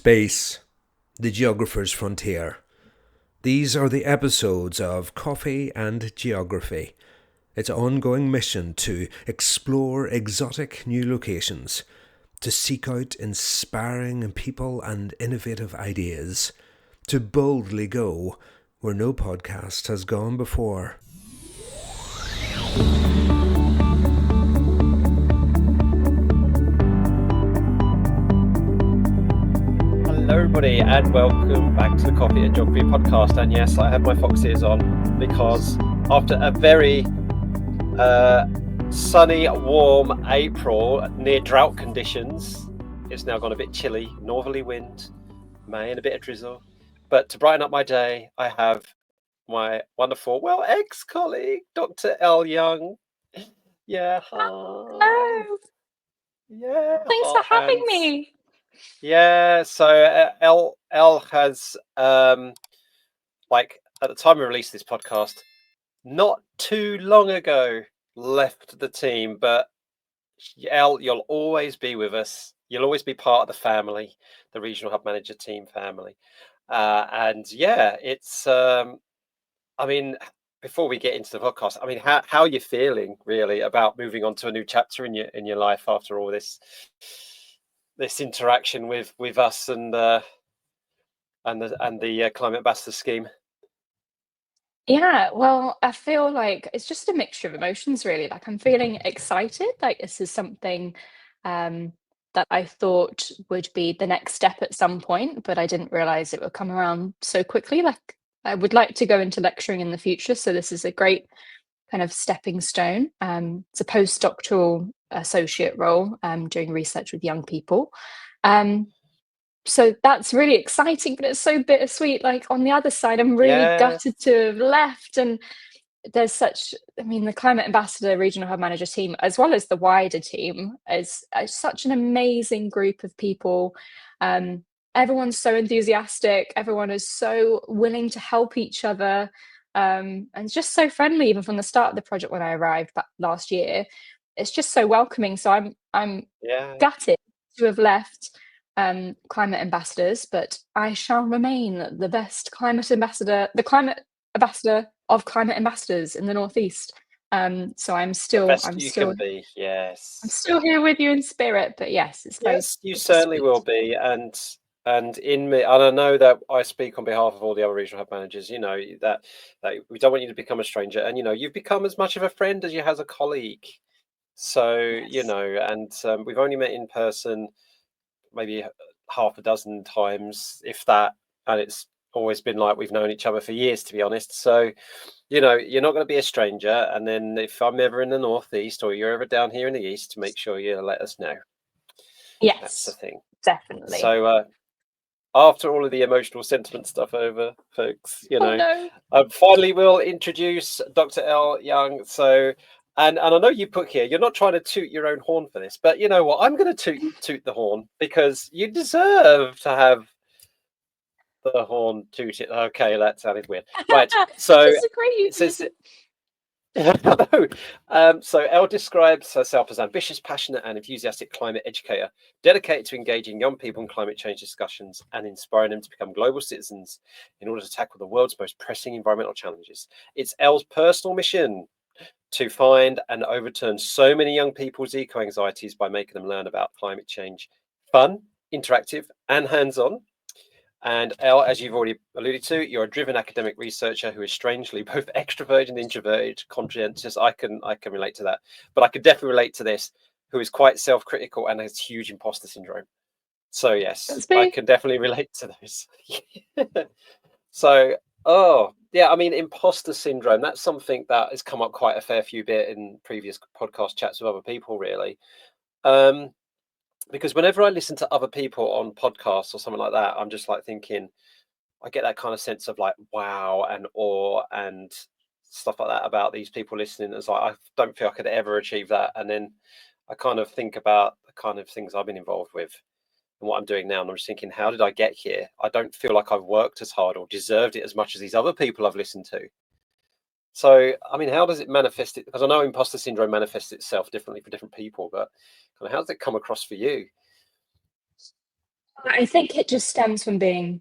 Space, the geographer's frontier. These are the episodes of Coffee and Geography, its ongoing mission to explore exotic new locations, to seek out inspiring people and innovative ideas, to boldly go where no podcast has gone before. Hello everybody and welcome back to the Coffee and Geography podcast. And yes, I have my fox ears on because after a very sunny, warm April near drought conditions, it's now gone a bit chilly, northerly wind, May and a bit of drizzle. But to brighten up my day, I have my wonderful, ex-colleague, Dr. Elle Young. Yeah, hi. Hello. Yeah, Thanks for having me. Yeah, so Elle has at the time we released this podcast, not too long ago, left the team. But Elle, you'll always be with us. You'll always be part of the family, the Regional Hub Manager team family. And yeah, it's before we get into the podcast, how are you feeling really about moving on to a new chapter in your life after all this interaction with us and the climate ambassador scheme? Yeah, well, I feel like it's just a mixture of emotions, really. Like I'm feeling excited, like this is something that I thought would be the next step at some point, but I didn't realize it would come around so quickly. Like I would like to go into lecturing in the future, so this is a great kind of stepping stone. It's a postdoctoral associate role, doing research with young people. So that's really exciting, but it's so bittersweet. Like on the other side, I'm really gutted to have left. And there's the climate ambassador, regional hub manager team, as well as the wider team, is such an amazing group of people. Everyone's so enthusiastic. Everyone is so willing to help each other. And just so friendly, even from the start of the project when I arrived back last year. It's just so welcoming. So I'm gutted to have left climate ambassadors, but I shall remain the best climate ambassador, the climate ambassador of climate ambassadors in the Northeast. So I'm still here with you in spirit, but yes, you certainly will be. And in me, and I know that I speak on behalf of all the other regional hub managers, you know, that we don't want you to become a stranger, and you know, you've become as much of a friend as you have a colleague. So you know, and we've only met in person maybe half a dozen times, if that, and it's always been like we've known each other for years, to be honest. So you know, you're not going to be a stranger. And then if I'm ever in the Northeast or you're ever down here in the East, make sure you let us know. Yes, that's the thing. Definitely. So after all of the emotional sentiment stuff over, folks, you know, finally we'll introduce Dr. Elle Young. So and I know you put here, you're not trying to toot your own horn for this, but you know what? I'm going to toot the horn because you deserve to have the horn tooted. Okay, that sounded weird. Right. So so Elle describes herself as ambitious, passionate, and enthusiastic climate educator, dedicated to engaging young people in climate change discussions and inspiring them to become global citizens in order to tackle the world's most pressing environmental challenges. It's Elle's personal mission to find and overturn so many young people's eco-anxieties by making them learn about climate change fun, interactive, and hands-on. And Elle, as you've already alluded to, you're a driven academic researcher who is strangely both extroverted and introverted, conscientious. I can relate to that, but I could definitely relate to this. Who is quite self-critical and has huge imposter syndrome. So yes, I can definitely relate to those. So, imposter syndrome. That's something that has come up quite a fair few bit in previous podcast chats with other people, really. Because whenever I listen to other people on podcasts or something like that, I'm just like thinking, I get that kind of sense of like wow and awe and stuff like that about these people listening. It's like, I don't feel I could ever achieve that. And then I kind of think about the kind of things I've been involved with and what I'm doing now. And I'm just thinking, how did I get here? I don't feel like I've worked as hard or deserved it as much as these other people I've listened to. So, how does it manifest it? Because I know imposter syndrome manifests itself differently for different people, but how does it come across for you? I think it just stems from being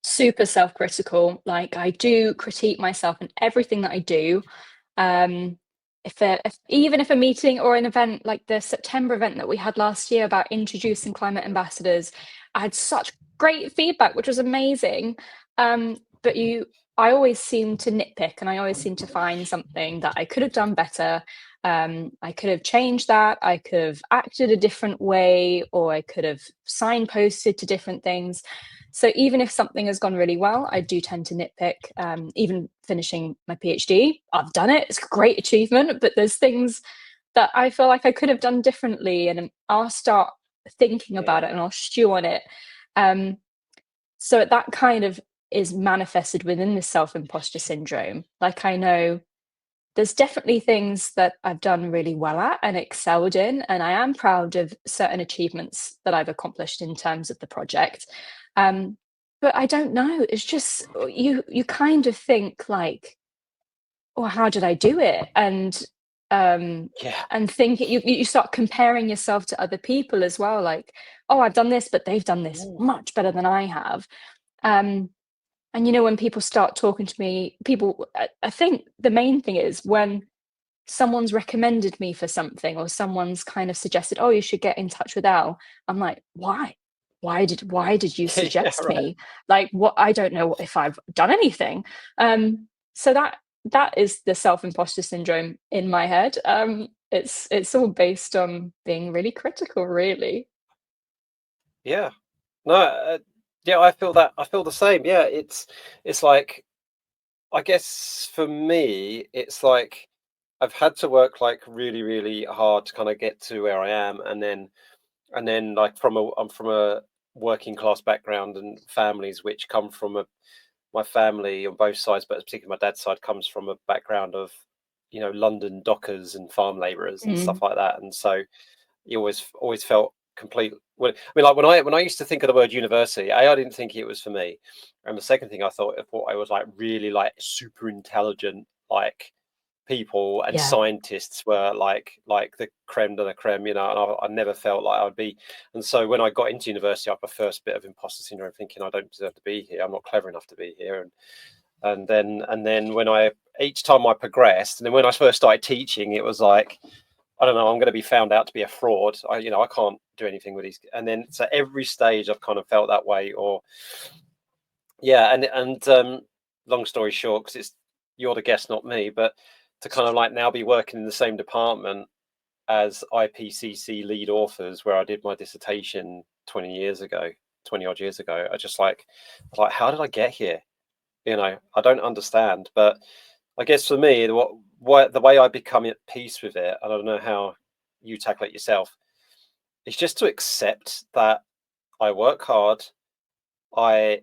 super self-critical. Like, I do critique myself in everything that I do. Um, if even if a meeting or an event like the September event that we had last year about introducing climate ambassadors, I had such great feedback, which was amazing. But I always seem to nitpick, and I always seem to find something that I could have done better. I could have changed that. I could have acted a different way, or I could have signposted to different things. So even if something has gone really well, I do tend to nitpick. Even finishing my PhD, I've done it. It's a great achievement, but there's things that I feel like I could have done differently, and I'll start thinking about it and I'll stew on it. So that kind of is manifested within the self-imposter syndrome. Like, I know there's definitely things that I've done really well at and excelled in, and I am proud of certain achievements that I've accomplished in terms of the project. But I don't know. It's just you kind of think like, "Well, how did I do it?" Yeah. And think you start comparing yourself to other people as well. Like, "Oh, I've done this, but they've done this much better than I have." Um, and when people start talking to me, I think the main thing is when someone's recommended me for something, or someone's kind of suggested, "Oh, you should get in touch with Elle." I'm like, "Why? Why did you Yeah, suggest right. me? Like, what? I don't know if I've done anything." So that is the self-imposter syndrome in my head. It's all based on being really critical, really. Yeah. No, yeah, I feel that. I feel the same. Yeah, it's like, I guess for me, it's like I've had to work like really, really hard to kind of get to where I am, and then like I'm from a working class background, and families which come from my family on both sides, but particularly my dad's side, comes from a background of London dockers and farm labourers and Mm. stuff like that, and so you always felt complete. Well, I mean, like when I used to think of the word university, I didn't think it was for me, and the second thing I thought I was like really like super intelligent, like people and Yeah. scientists were like the creme de la creme, and I never felt like I'd be. And so when I got into university, I had my first bit of imposter syndrome, thinking I don't deserve to be here. I'm not clever enough to be here, and then when I each time I progressed, and then when I first started teaching, it was like, I don't know, I'm going to be found out to be a fraud. I can't do anything with these. And then so every stage I've kind of felt that way, or yeah, and long story short, because you're the guest, not me, but to kind of like now be working in the same department as IPCC lead authors, where I did my dissertation 20 odd years ago, I just like, how did I get here? I don't understand, but I guess for me, the way I become at peace with it, and I don't know how you tackle it yourself, is just to accept that I work hard, I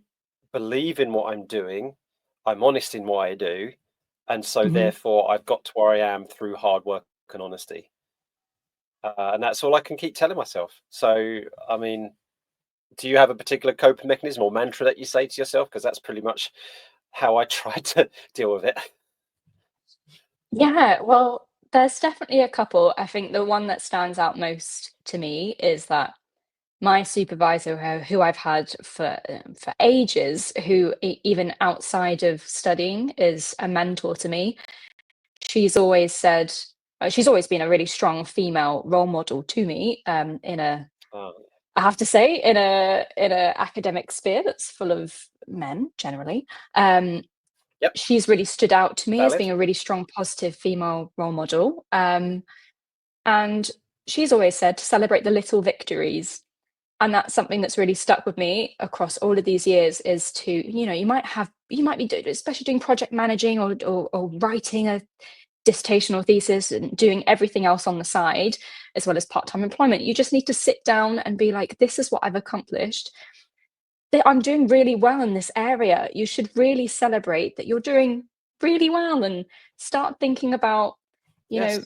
believe in what I'm doing, I'm honest in what I do, and so Mhm. therefore I've got to where I am through hard work and honesty. And that's all I can keep telling myself. So, I mean, do you have a particular coping mechanism or mantra that you say to yourself? Because that's pretty much how I try to deal with it. Yeah, well, there's definitely a couple. I think the one that stands out most to me is that my supervisor, who I've had for ages, who even outside of studying is a mentor to me. She's always said, she's always been a really strong female role model to me. Oh, I have to say, in a academic sphere that's full of men generally. Um, yep, she's really stood out to me as valid. being a really strong, positive female role model. And she's always said to celebrate the little victories. And that's something that's really stuck with me across all of these years, is to, you might be especially doing project managing, or writing a dissertational thesis and doing everything else on the side, as well as part-time employment. You just need to sit down and be like, this is what I've accomplished. I'm doing really well in this area. You should really celebrate that you're doing really well, and start thinking about, you Yes, know,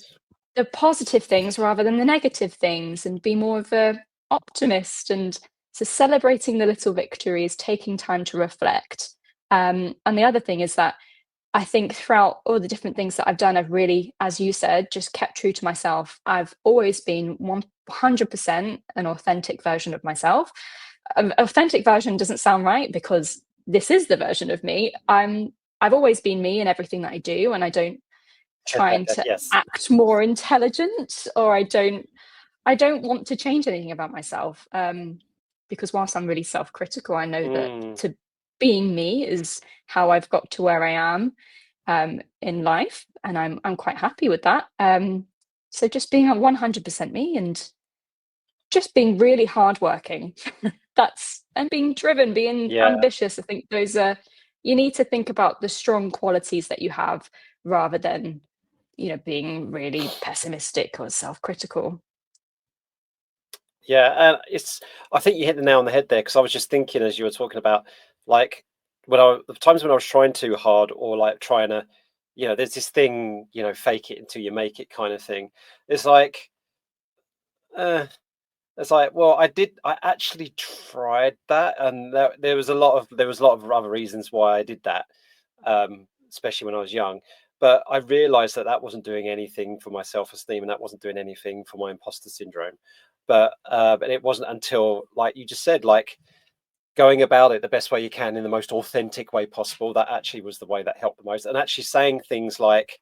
the positive things rather than the negative things, and be more of a optimist. And so celebrating the little victories, taking time to reflect. And the other thing is that I think throughout all the different things that I've done, I've really, as you said, just kept true to myself. I've always been 100% an authentic version of myself. an authentic version doesn't sound right, because this is the version of me. I've always been me in everything that I do, and I don't trying to Yes. act more intelligent, or I don't want to change anything about myself, because whilst I'm really self-critical, I know that to being me is how I've got to where I am in life, and I'm quite happy with that. So just being 100% me, and just being really hardworking. And being driven, being ambitious. I think those are, you need to think about the strong qualities that you have, rather than, being really pessimistic or self-critical. Yeah, and I think you hit the nail on the head there, because I was just thinking as you were talking about, like, the times when I was trying too hard, or like trying to, there's this thing, fake it until you make it kind of thing. It's like, well, I actually tried that, and there was a lot of other reasons why I did that, especially when I was young. But I realized that wasn't doing anything for my self-esteem, and that wasn't doing anything for my imposter syndrome. But it wasn't until, like you just said, like, going about it the best way you can in the most authentic way possible, that actually was the way that helped the most. And actually saying things like,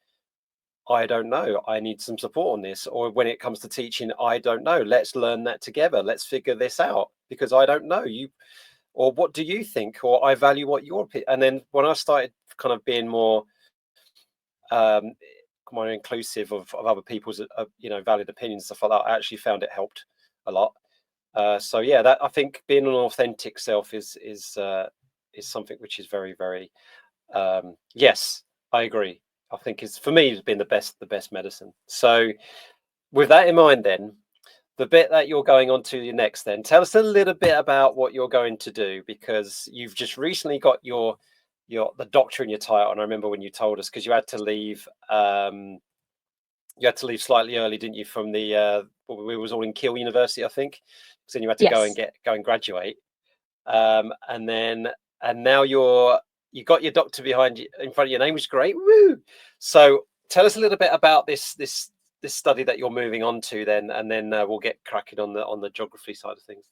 I don't know, I need some support on this. Or when it comes to teaching, I don't know, let's learn that together. Let's figure this out, because I don't know you, or what do you think? Or I value what your opinion. And then when I started kind of being more more inclusive of other people's valid opinions, stuff like that, I actually found it helped a lot. So yeah, that, I think being an authentic self is something which is very, very yes, I agree. I think for me, it's been the best medicine. So with that in mind, then the bit that you're going on to next, then tell us a little bit about what you're going to do, because you've just recently got the doctor in your title. And I remember when you told us, because you had to leave slightly early, didn't you, from the we was all in Keele University, I think, because then you had to go Yes. and graduate, and now you got your doctor behind you, in front of your name, which is great. Woo! So tell us a little bit about this study that you're moving on to then, and then we'll get cracking on the geography side of things.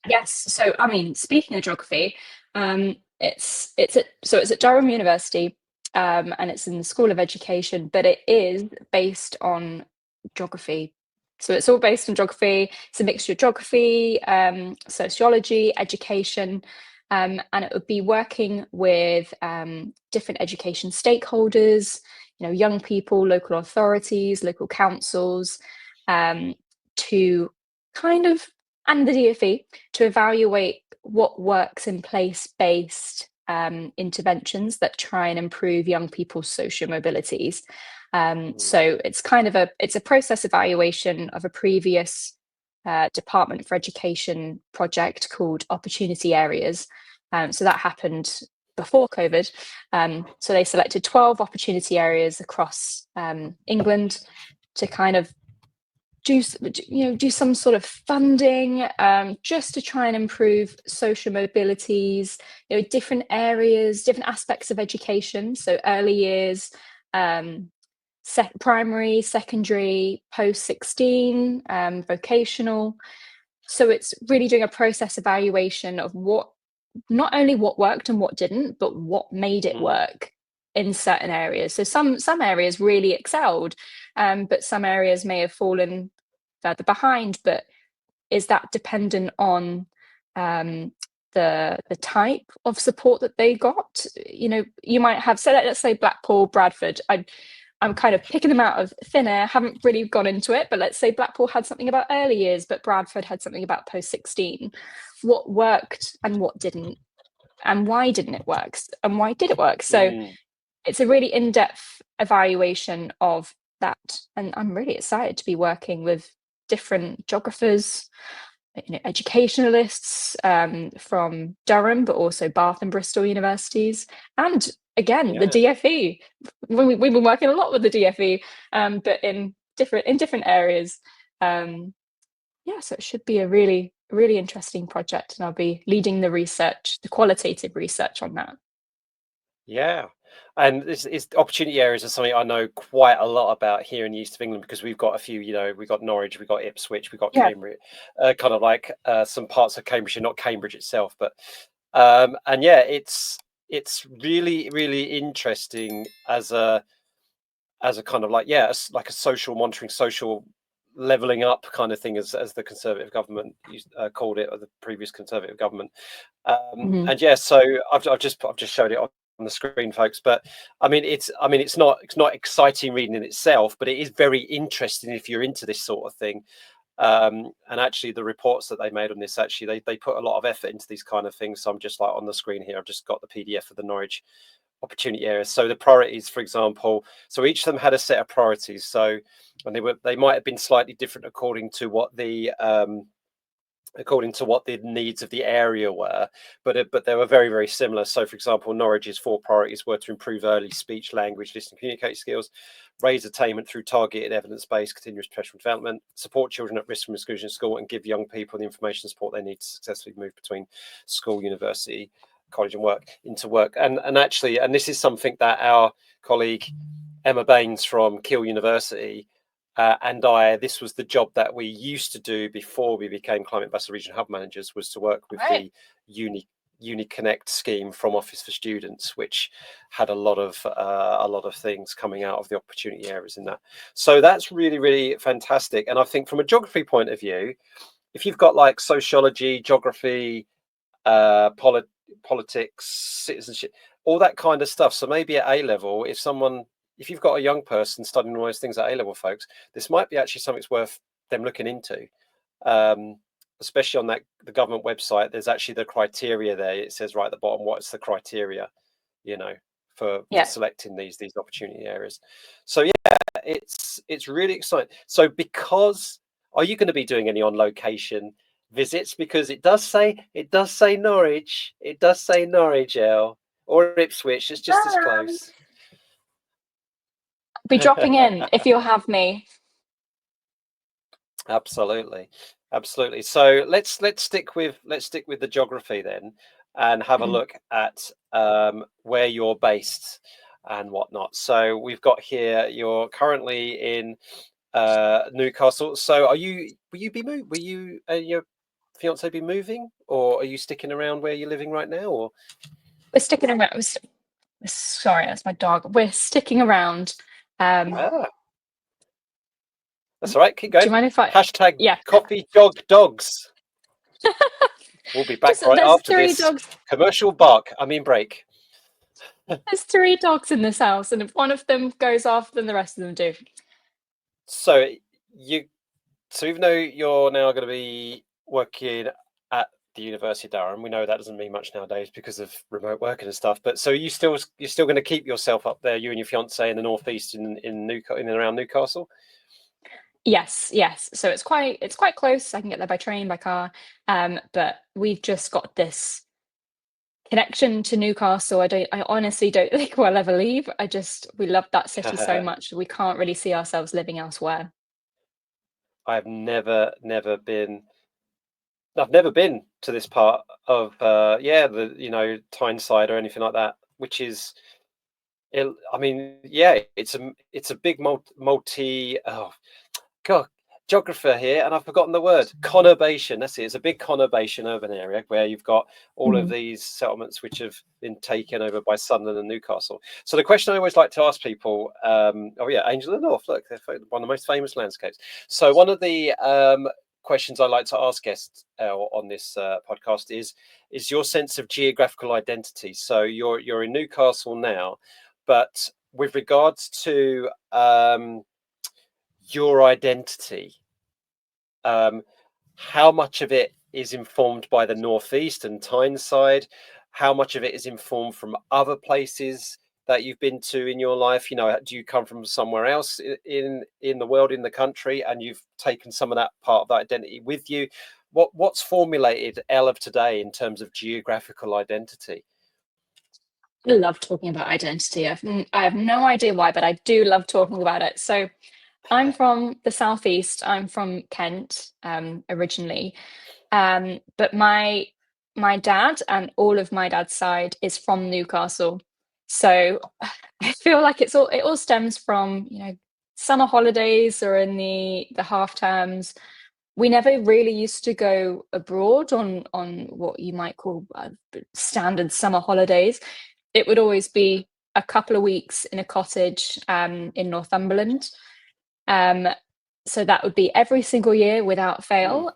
Yes. So, I mean, speaking of geography, it's at Durham University, and it's in the School of Education, but it is based on geography. So it's all based on geography. It's a mixture of geography, sociology, education, and it would be working with different education stakeholders, young people, local authorities, local councils, to kind of, and the DfE, to evaluate what works in place-based interventions that try and improve young people's social mobilities. So it's kind of a process evaluation of a previous Department for Education project called Opportunity Areas. So that happened before COVID. So they selected 12 opportunity areas across England to kind of do some sort of funding, just to try and improve social mobilities, different areas, different aspects of education. So early years, primary, secondary, post 16, vocational. So it's really doing a process evaluation of not only what worked and what didn't, but what made it work in certain areas. So some areas really excelled, but some areas may have fallen further behind. But is that dependent on the type of support that they got? You might have, so let's say Blackpool, Bradford. I'm kind of picking them out of thin air, haven't really gone into it, but let's say Blackpool had something about early years, but Bradford had something about post 16. What worked and what didn't, and why didn't it work, and why did it work? So it's a really in-depth evaluation of that, and I'm really excited to be working with different geographers, educationalists from Durham, but also Bath and Bristol universities, and again the DfE. We've been working a lot with the DfE, but in different areas. So it should be a really interesting project, and I'll be leading the qualitative research on that. Yeah. And this is opportunity areas are something I know quite a lot about here in the east of England, because we've got a few, we've got Norwich, we've got Ipswich, we've got Cambridge, kind of like some parts of Cambridgeshire, not Cambridge itself, but and yeah, it's really, really interesting as a kind of like, like a social monitoring, social leveling up kind of thing, as the Conservative government called it, or the previous Conservative government. And yeah, so I've just showed it on the screen, folks. But I mean, it's not exciting reading in itself, but it is very interesting if you're into this sort of thing. And actually, the reports that they made on this, actually, they put a lot of effort into these kind of things. So I'm just like on the screen here, I've just got the PDF of the Norwich opportunity areas. So the priorities, for example, so each of them had a set of priorities. So, and they might have been slightly different according to what the needs of the area were, but they were very, very similar. So, for example, Norwich's 4 priorities were to improve early speech, language, listening, communicate skills, raise attainment through targeted evidence-based continuous professional development, support children at risk from exclusion in school, and give young people the information and support they need to successfully move between school, university, college, and work. And actually, and this is something that our colleague Emma Baines from Keele University this was the job that we used to do before we became Climate Ambassador Regional Hub Managers, was to work with the Uni Connect scheme from Office for Students, which had a lot of things coming out of the opportunity areas in that. So that's really, really fantastic. And I think from a geography point of view, if you've got like sociology, geography, politics, citizenship, all that kind of stuff. So maybe at A level, if you've got a young person studying all those things at A level, folks, this might be actually something that's worth them looking into. Especially on the government website, there's actually the criteria there. It says right at the bottom, what's the criteria, for selecting these opportunity areas. So yeah, it's really exciting. So are you going to be doing any on location visits? Because it does say Norwich. It does say Norwich, Elle, or Ipswich. It's just as close. I'll be dropping in if you'll have me. Absolutely. So let's stick with the geography then, and have a look at where you're based and whatnot. So we've got here, you're currently in Newcastle. So will you and your fiance be moving, or are you sticking around where you're living right now? Or we're sticking around. Sorry, that's my dog. We're sticking around. That's all right. Keep going. Do you mind if I hashtag coffee jog dogs? We'll be back right after this commercial break. There's 3 dogs in this house, and if one of them goes off, then the rest of them do. So even though you're now going to be working at the University of Durham, we know that doesn't mean much nowadays because of remote working and stuff. But so you're still going to keep yourself up there, you and your fiance, in the northeast in and around Newcastle? Yes. So it's quite close. I can get there by train, by car. But we've just got this connection to Newcastle. I honestly don't think we'll ever leave. We love that city so much. We can't really see ourselves living elsewhere. I've never been to this part of the Tyneside or anything like that, which is, it's a big multi geographer here, and I've forgotten the word. Conurbation. That's it. It's a big conurbation urban area where you've got all of these settlements which have been taken over by Sunderland and Newcastle. So the question I always like to ask people, Angel of the North, look, they're one of the most famous landscapes. So one of the questions I like to ask guests on this podcast is your sense of geographical identity. So you're in Newcastle now, but with regards to your identity, how much of it is informed by the northeast and Tyneside? How much of it is informed from other places that you've been to in your life? Do you come from somewhere else in the world, in the country, and you've taken some of that part of that identity with you? What's formulated Elle of today in terms of geographical identity? I love talking about identity. I have no idea why, but I do love talking about it. So I'm from the southeast. I'm from Kent, originally, but my dad and all of my dad's side is from Newcastle. So I feel like it all stems from, summer holidays or in the half terms. We never really used to go abroad on what you might call standard summer holidays. It would always be a couple of weeks in a cottage in Northumberland. So that would be every single year without fail.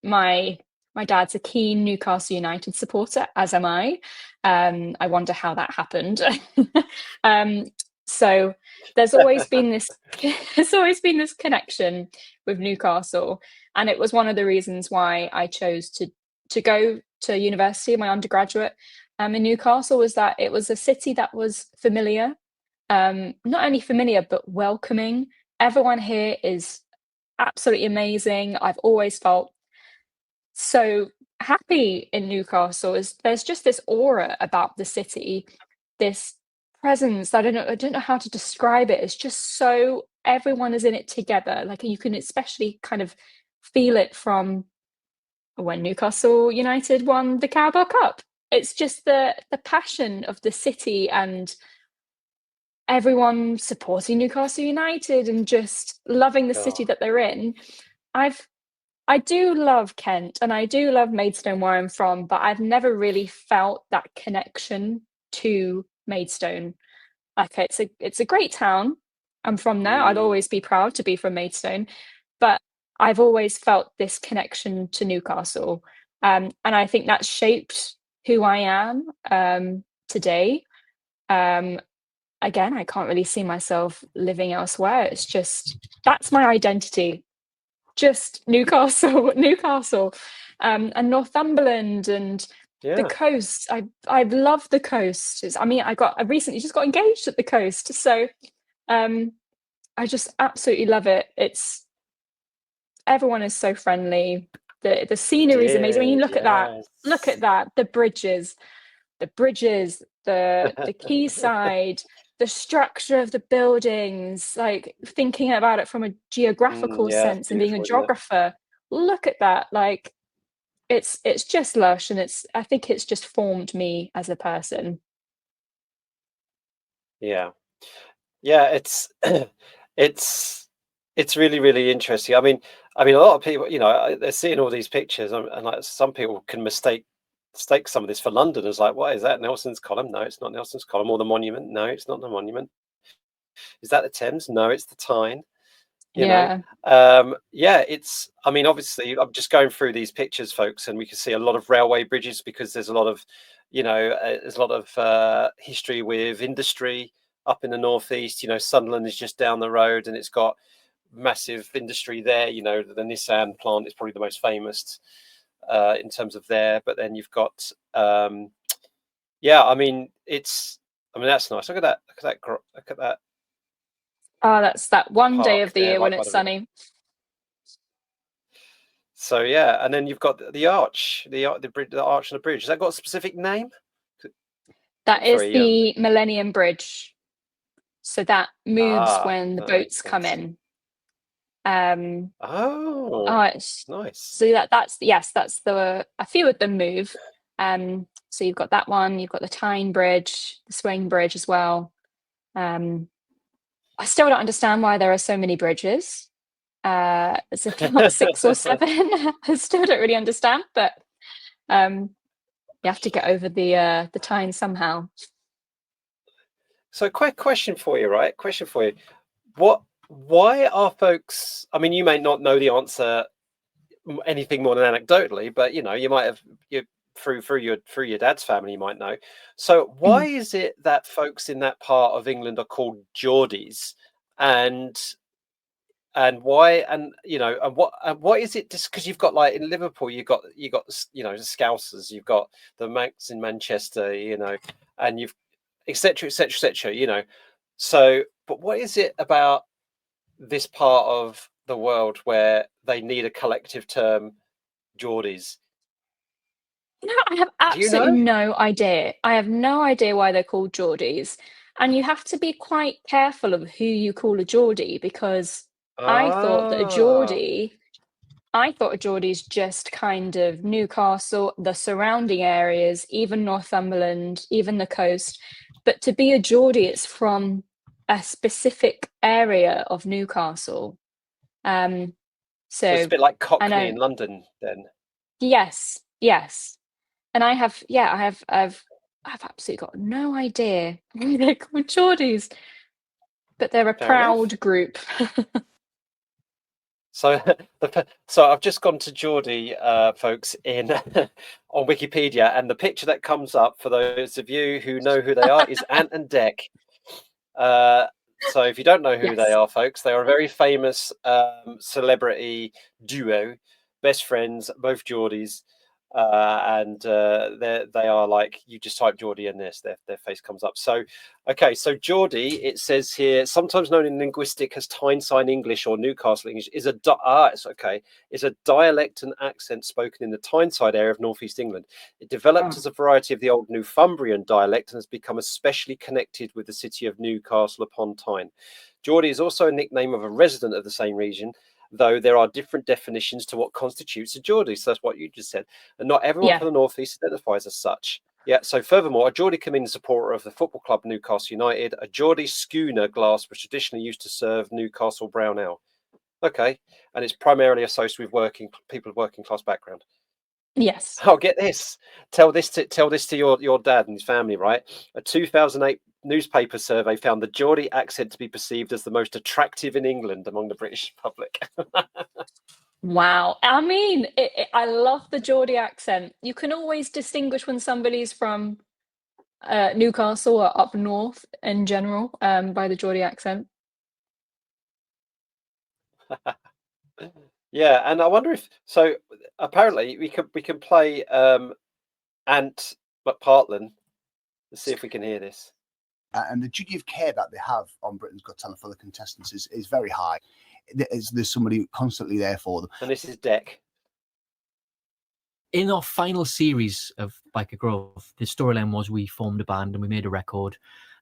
My dad's a keen Newcastle United supporter, as am I. I wonder how that happened. So there's always been this connection with Newcastle, and it was one of the reasons why I chose to go to university, my undergraduate in Newcastle, was that it was a city that was familiar, not only familiar but welcoming. Everyone here is absolutely amazing. I've always felt so happy in Newcastle. There's just this aura about the city, this presence. I don't know how to describe it. It's just so everyone is in it together. Like, you can especially kind of feel it from when Newcastle United won the Carabao Cup. It's just the passion of the city and everyone supporting Newcastle United and just loving the city that they're in. I do love Kent and I do love Maidstone, where I'm from, but I've never really felt that connection to Maidstone. Like, it's a great town. I'm from there. I'd always be proud to be from Maidstone, but I've always felt this connection to Newcastle. And I think that's shaped who I am today. Again, I can't really see myself living elsewhere. It's just, that's my identity. Just Newcastle, and Northumberland and the coast. I love the coast. I recently just got engaged at the coast, so I just absolutely love it. Everyone is so friendly. The scenery is amazing. When you look at that, the bridges, the quayside, the structure of the buildings, like thinking about it from a geographical sense and being a geographer, look at that. Like, it's just lush, and I think it's just formed me as a person. Yeah, it's it's really, really interesting. I mean, a lot of people, they're seeing all these pictures, and like some people can mistake some of this for London as like, what is that, Nelson's Column? No, it's not Nelson's Column. Or the Monument? No, it's not the Monument. Is that the Thames? No, it's the Tyne. Yeah. It's, obviously I'm just going through these pictures, folks, and we can see a lot of railway bridges because there's a lot of, there's a lot of history with industry up in the northeast. Sunderland is just down the road and it's got massive industry there. The Nissan plant is probably the most famous in terms of there, but then you've got that's nice. Look at that. Oh, that's that one day of the there, year right when it's the sunny. So yeah, and then you've got the arch, the arch and the bridge. Has that got a specific name? That is the Millennium Bridge. So that moves when the boats come in. It's nice. So that's a few of them move. So you've got that one, you've got the Tyne Bridge, the Swing Bridge as well. I still don't understand why there are so many bridges. It's about 6 or 7. I still don't really understand, but you have to get over the Tyne somehow. So, quick question for you, right? Why are folks? You may not know the answer, anything more than anecdotally, but you might have through your dad's family, you might know. So, why is it that folks in that part of England are called Geordies, and why, and what is it? Just because you've got, like, in Liverpool, you got the Scousers, you've got the Mancs in Manchester, and you've etc etc etc. So, but what is it about this part of the world where they need a collective term, Geordies? I have absolutely no idea. I have no idea why they're called Geordies. And you have to be quite careful of who you call a Geordie, because I thought a Geordie is just kind of Newcastle, the surrounding areas, even Northumberland, even the coast. but to be a Geordie, it's from a specific area of Newcastle. So it's a bit like Cockney I in London, then. Yes, and I've absolutely got no idea why they're called Geordies, but they're a proud group. So, so I've just gone to Geordie, folks, in on Wikipedia, and the picture that comes up for those of you who know who they are is Ant and Dec. So if you don't know who they are, folks, they are a very famous celebrity duo, best friends, both Geordies. And they are like, you just type Geordie in this, their face comes up. So, okay, so Geordie, it says here, sometimes known in linguistic as Tyneside English or Newcastle English, is a dialect and accent spoken in the Tyneside area of northeast England. It developed as a variety of the old Northumbrian dialect and has become especially connected with the city of Newcastle upon Tyne. Geordie is also a nickname of a resident of the same region, though there are different definitions to what constitutes a Geordie. So that's what you just said. And not everyone from the North East identifies as such. Yeah, so furthermore, a Geordie can mean a supporter of the football club Newcastle United. A Geordie schooner glass was traditionally used to serve Newcastle brown ale. Okay, and it's primarily associated with people of working class background. Yes. Oh, get this. Tell this to your dad and his family, right? A 2008 newspaper survey found the Geordie accent to be perceived as the most attractive in England among the British public. Wow. I mean, I love the Geordie accent. You can always distinguish when somebody's from Newcastle or up north in general by the Geordie accent. Yeah, and I wonder if so. Apparently, we can play Ant McPartlin. Let's see if we can hear this. And the duty of care that they have on Britain's Got Talent for the contestants is very high. There's somebody constantly there for them. And this is Dec. In our final series of Biker Grove, the storyline was we formed a band and we made a record.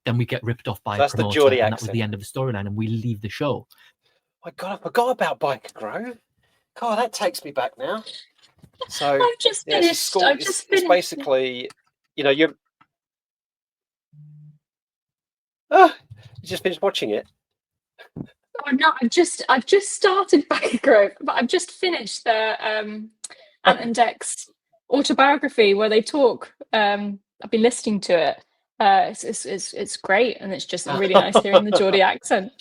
Then we get ripped off by a promoter, and that was the end of the storyline, and we leave the show. My God, I forgot about Biker Grove. God, that takes me back now. So I've just finished. It's basically, you know, you just finished watching it. Oh, no, I've just started Biker Grove, but I've just finished the Ant and Dec's autobiography where they talk. I've been listening to it. It's great, and it's just really nice hearing the Geordie accent.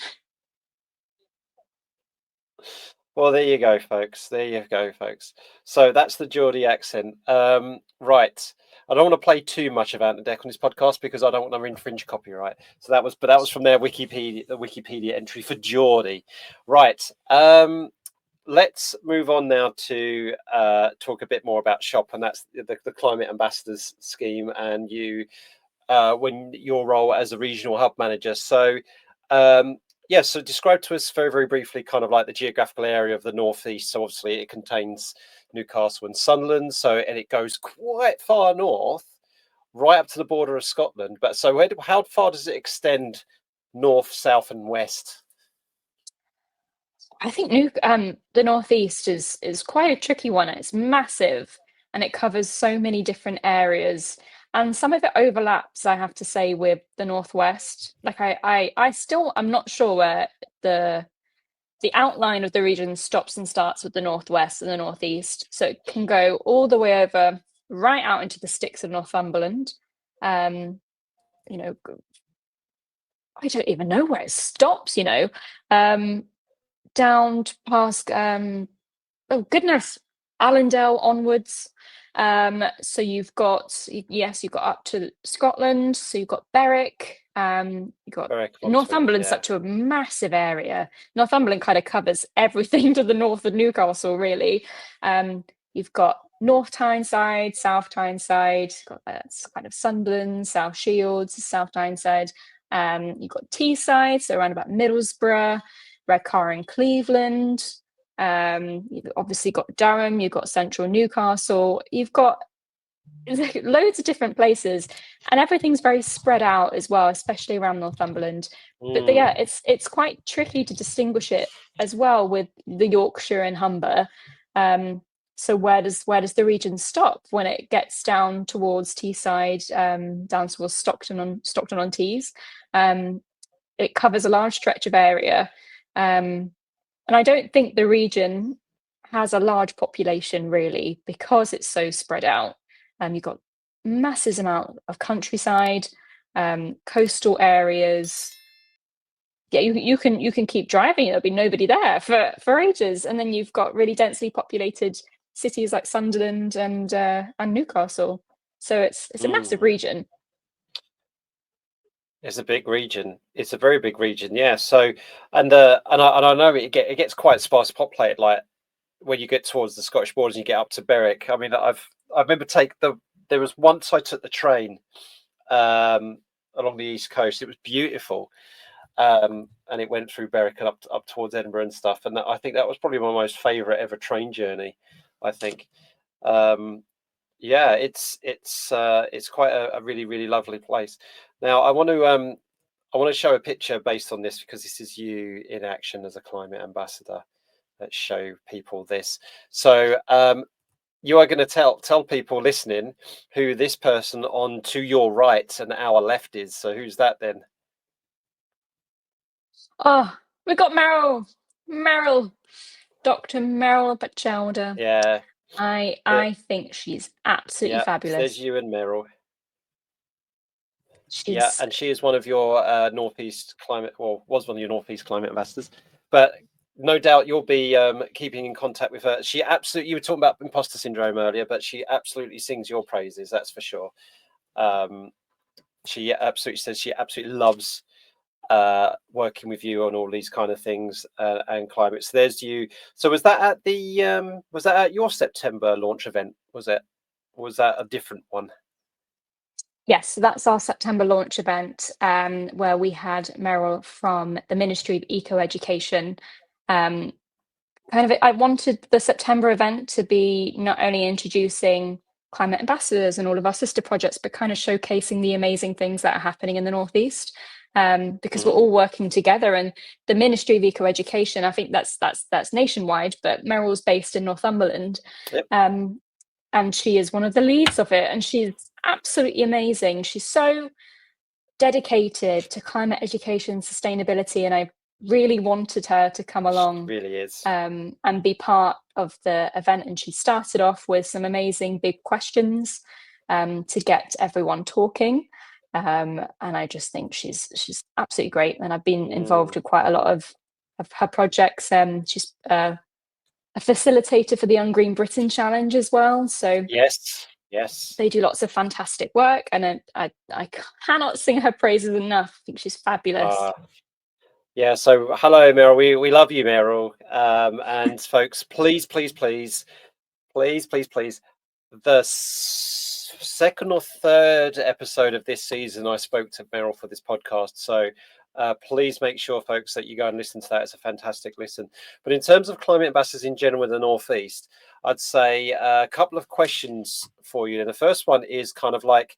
Well, there you go, folks. So that's the Geordie accent. Right. I don't want to play too much of Ant and Dec on this podcast because I don't want to infringe copyright. So that was from their Wikipedia entry for Geordie. Right. Let's move on now to talk a bit more about SHOP, and that's the Climate Ambassadors scheme, and when your role as a regional hub manager. So. So describe to us very, very briefly kind of like the geographical area of the northeast. So obviously it contains Newcastle and Sunderland, and it goes quite far north, right up to the border of Scotland. But so how far does it extend north, south and west? I think the northeast is quite a tricky one. It's massive and it covers so many different areas. And some of it overlaps, I have to say, with the northwest. Like I'm not sure where the outline of the region stops and starts with the northwest and the northeast. So it can go all the way over, right out into the sticks of Northumberland. I don't even know where it stops. Down past Allendale onwards. So you've got up to Scotland, so you've got Berwick, you've got Northumberland, such a massive area. Northumberland kind of covers everything to the north of Newcastle, really. You've got North Tyneside, South Tyneside, you've got kind of Sunderland, South Shields, South Tyneside. You've got Teesside, so around about Middlesbrough, Redcar and Cleveland. You've obviously got Durham, you've got central Newcastle, you've got loads of different places, and everything's very spread out as well, especially around Northumberland. But it's quite tricky to distinguish it as well with the Yorkshire and Humber. So where does the region stop when it gets down towards Teesside, down towards Stockton on Tees? It covers a large stretch of area, and I don't think the region has a large population really, because it's so spread out. You've got massive amount of countryside, coastal areas. Yeah, you can keep driving, there'll be nobody there for ages, and then you've got really densely populated cities like Sunderland and Newcastle. So it's a massive region. It's a big region. It's a very big region, yeah. So and I know it gets quite sparsely populated. Like when you get towards the Scottish borders and you get up to Berwick. I mean, I remember there was once I took the train along the east coast. It was beautiful. And it went through Berwick and up towards Edinburgh and stuff. And I think that was probably my most favourite ever train journey. I think, yeah, it's quite a really, really lovely place. Now, I want to show a picture based on this, because this is you in action as a climate ambassador. Let's show people this. So you are going to tell people listening who this person on to your right and our left is. So who's that then? Oh, we've got Meryl, Dr. Meryl Batchelder. Yeah. I think she's absolutely fabulous. There's you and Meryl. And she is one of your Northeast climate, well, was one of your Northeast climate ambassadors. But no doubt you'll be keeping in contact with her. You were talking about imposter syndrome earlier, but she absolutely sings your praises, that's for sure. She absolutely says she absolutely loves working with you on all these kind of things and climate. So there's you. So was that at your September launch event? Was it? Or was that a different one? Yes, so that's our September launch event, where we had Meryl from the Ministry of Eco Education. I wanted the September event to be not only introducing climate ambassadors and all of our sister projects, but kind of showcasing the amazing things that are happening in the Northeast. Because we're all working together, and the Ministry of Eco Education, I think that's nationwide, but Meryl's based in Northumberland. Yep. And she is one of the leads of it, and she's absolutely amazing. She's so dedicated to climate education, sustainability, and I really wanted her to come along. She really is. And be part of the event. And she started off with some amazing big questions to get everyone talking. And I just think she's absolutely great. And I've been involved with quite a lot of her projects. She's a facilitator for the Ungreen Britain Challenge as well. So yes, they do lots of fantastic work, and I cannot sing her praises enough. I think she's fabulous. Yeah. So hello, Meryl. We love you, Meryl. And folks, please, the second or third episode of this season, I spoke to Meryl for this podcast. So please make sure, folks, that you go and listen to that. It's a fantastic listen. But in terms of climate ambassadors in general in the Northeast, I'd say a couple of questions for you. And the first one is kind of like,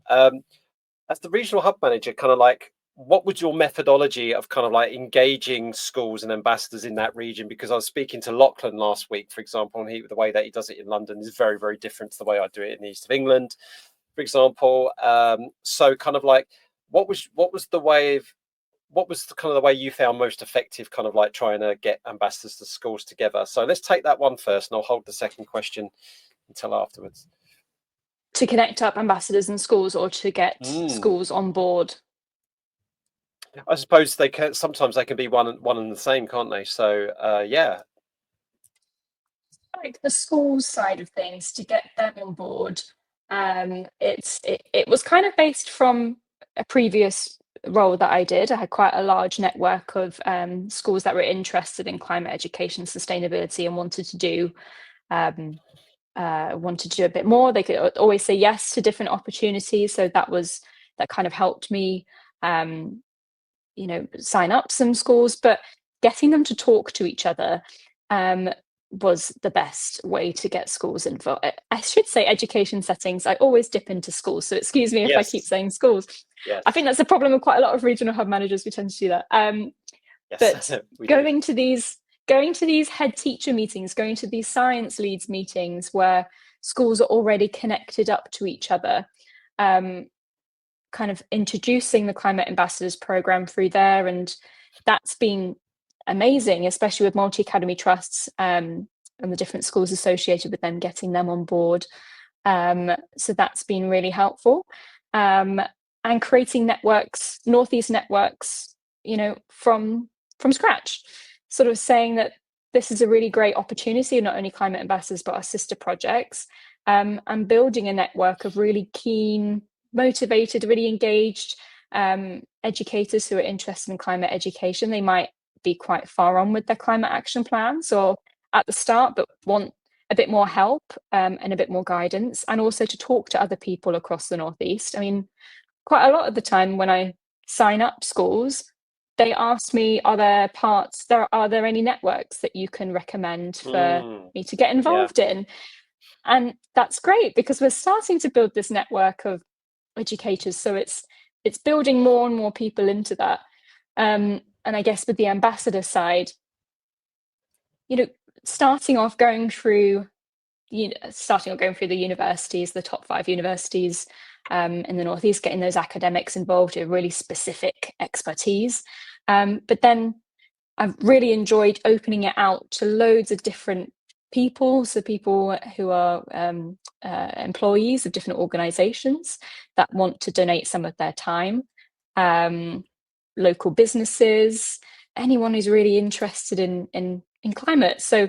as the regional hub manager, kind of like, what was your methodology of kind of like engaging schools and ambassadors in that region? Because I was speaking to Lachlan last week, for example, and the way that he does it in London is very, very different to the way I do it in the east of England, for example. So kind of like, what was the way you found most effective, kind of like trying to get ambassadors to schools together? So let's take that one first, and I'll hold the second question until afterwards. To connect up ambassadors in schools, or to get schools on board? I suppose they can. Sometimes they can be one and the same, can't they? So yeah. Like the schools side of things, to get them on board, it was kind of based from a previous role that I did. I had quite a large network of schools that were interested in climate education, sustainability, and wanted to do a bit more. They could always say yes to different opportunities, so that kind of helped me sign up some schools. But getting them to talk to each other was the best way to get schools involved. I should say education settings. I always dip into schools, so excuse me if I keep saying schools. Yes. I think that's a problem with quite a lot of regional hub managers. We tend to do that. But going to these going to these head teacher meetings, going to these science leads meetings where schools are already connected up to each other, kind of introducing the Climate Ambassadors program through there. And that's been amazing, especially with multi-academy trusts and the different schools associated with them, getting them on board. So that's been really helpful. And creating networks, Northeast networks, from scratch, sort of saying that this is a really great opportunity, not only Climate Ambassadors, but our sister projects, and building a network of really keen, motivated, really engaged educators who are interested in climate education. They might be quite far on with their climate action plans or at the start, but want a bit more help and a bit more guidance, and also to talk to other people across the Northeast. I mean, quite a lot of the time when I sign up schools, they ask me, are there any networks that you can recommend for me to get involved in? And that's great, because we're starting to build this network of educators. So it's building more and more people into that. And I guess with the ambassador side, starting off going through the universities, the top 5 universities in the Northeast, getting those academics involved with really specific expertise. But then I've really enjoyed opening it out to loads of different people, so people who are employees of different organizations that want to donate some of their time, local businesses, anyone who's really interested in climate. So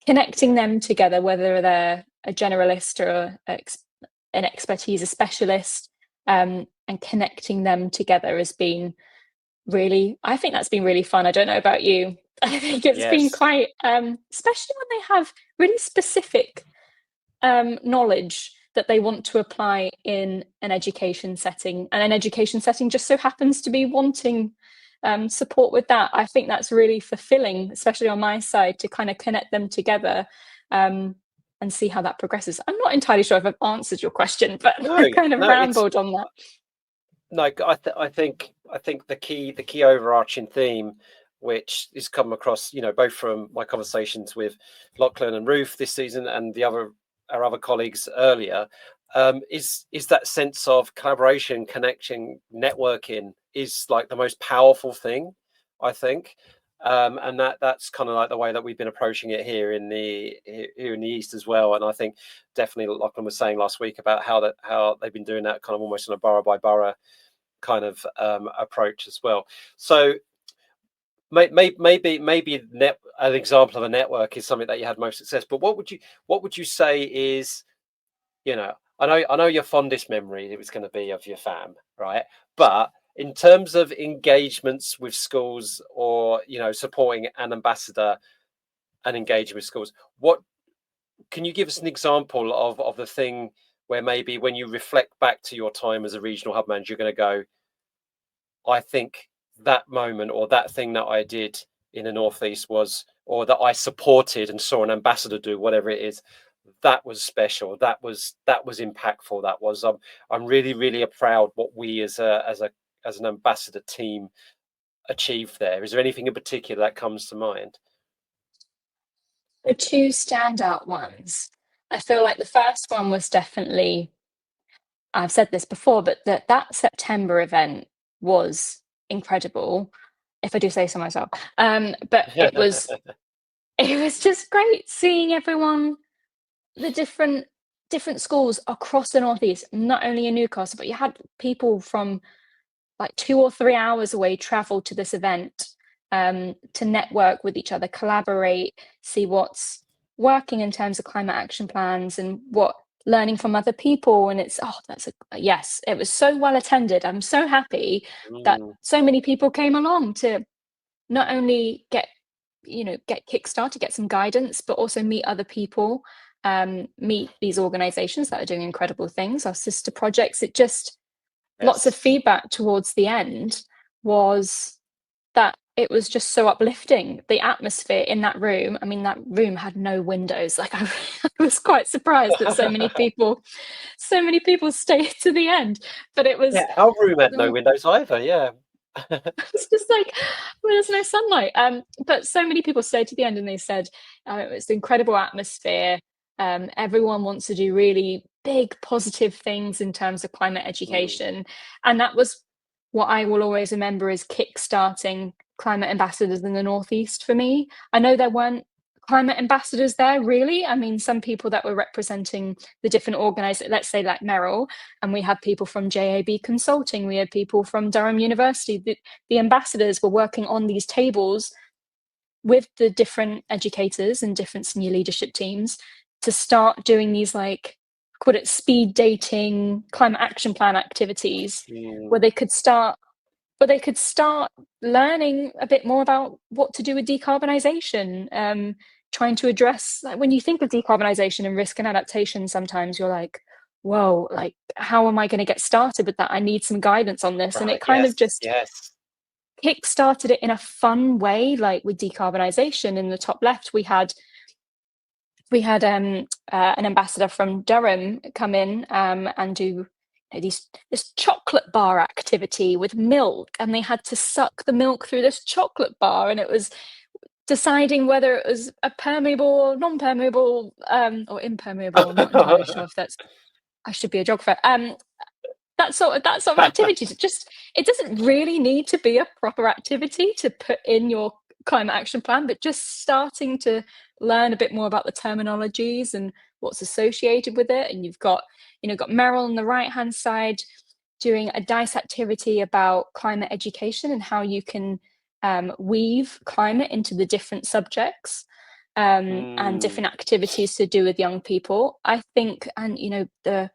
connecting them together, whether they're a generalist or an expertise, a specialist, and connecting them together has been I think that's been really fun. I don't know about you. I think it's been quite, especially when they have really specific knowledge that they want to apply in an education setting, and an education setting just so happens to be wanting support with that. I think that's really fulfilling, especially on my side, to kind of connect them together and see how that progresses. I'm not entirely sure if I've answered your question, but I kind of rambled on that. No, I think the key overarching theme, which is come across, both from my conversations with Lachlan and Ruth this season and our other colleagues earlier, is that sense of collaboration, connection, networking is like the most powerful thing, I think. And that's kind of like the way that we've been approaching it here in the East as well. And I think definitely Lachlan was saying last week about how they've been doing that kind of almost on a borough by borough kind of approach as well. So maybe an example of a network is something that you had most success. But what would you say is, I know your fondest memory it was going to be of your fam, right? But in terms of engagements with schools, or supporting an ambassador and engaging with schools, what can you give us an example of the thing where maybe when you reflect back to your time as a regional hub manager, you're going to go, I think that moment or that thing that I did in the Northeast or that I supported and saw an ambassador do, whatever it is, that was special. That was impactful. That was I'm really, really proud what we as an ambassador team achieved there. Is there anything in particular that comes to mind? The 2 standout ones, I feel like the first one was definitely, I've said this before, but that September event was incredible, if I do say so myself. But it was just great seeing everyone, the different schools across the Northeast, not only in Newcastle, but you had people from like 2 or 3 hours away travel to this event to network with each other, collaborate, see what's working in terms of climate action plans and what learning from other people. And it's yes, it was so well attended. I'm so happy that so many people came along to not only get kickstarted, get some guidance, but also meet other people, meet these organizations that are doing incredible things, our sister projects. It just lots of feedback towards the end was that it was just so uplifting. The atmosphere in that room, I mean, that room had no windows. Like I was quite surprised that so many people stayed to the end. But it was our room had no windows either. It's just like, well, there's no sunlight. But so many people stayed to the end and they said it's an incredible atmosphere. Everyone wants to do really big positive things in terms of climate education. And that was what I will always remember is kickstarting climate ambassadors in the Northeast for me. I know there weren't climate ambassadors there really. I mean, some people that were representing the different organizations, let's say like Merrill, and we had people from JAB Consulting, we had people from Durham University. The ambassadors were working on these tables with the different educators and different senior leadership teams to start doing these, like, call it speed dating climate action plan activities, where they could start learning a bit more about what to do with decarbonisation, trying to address, like, when you think of decarbonisation and risk and adaptation, sometimes you're like, whoa, like, how am I going to get started with that? I need some guidance on this. And it kind of just kick-started it in a fun way, like with decarbonisation. In the top left, we had an ambassador from Durham come in and do this chocolate bar activity with milk, and they had to suck the milk through this chocolate bar, and it was deciding whether it was a permeable or non-permeable or impermeable. I'm not entirely sure if that's, I should be a geographer. That sort of activity. It doesn't really need to be a proper activity to put in your climate action plan, but just starting to learn a bit more about the terminologies and what's associated with it. And you've got Meryl on the right hand side doing a dice activity about climate education and how you can weave climate into the different subjects and different activities to do with young people, I think. And the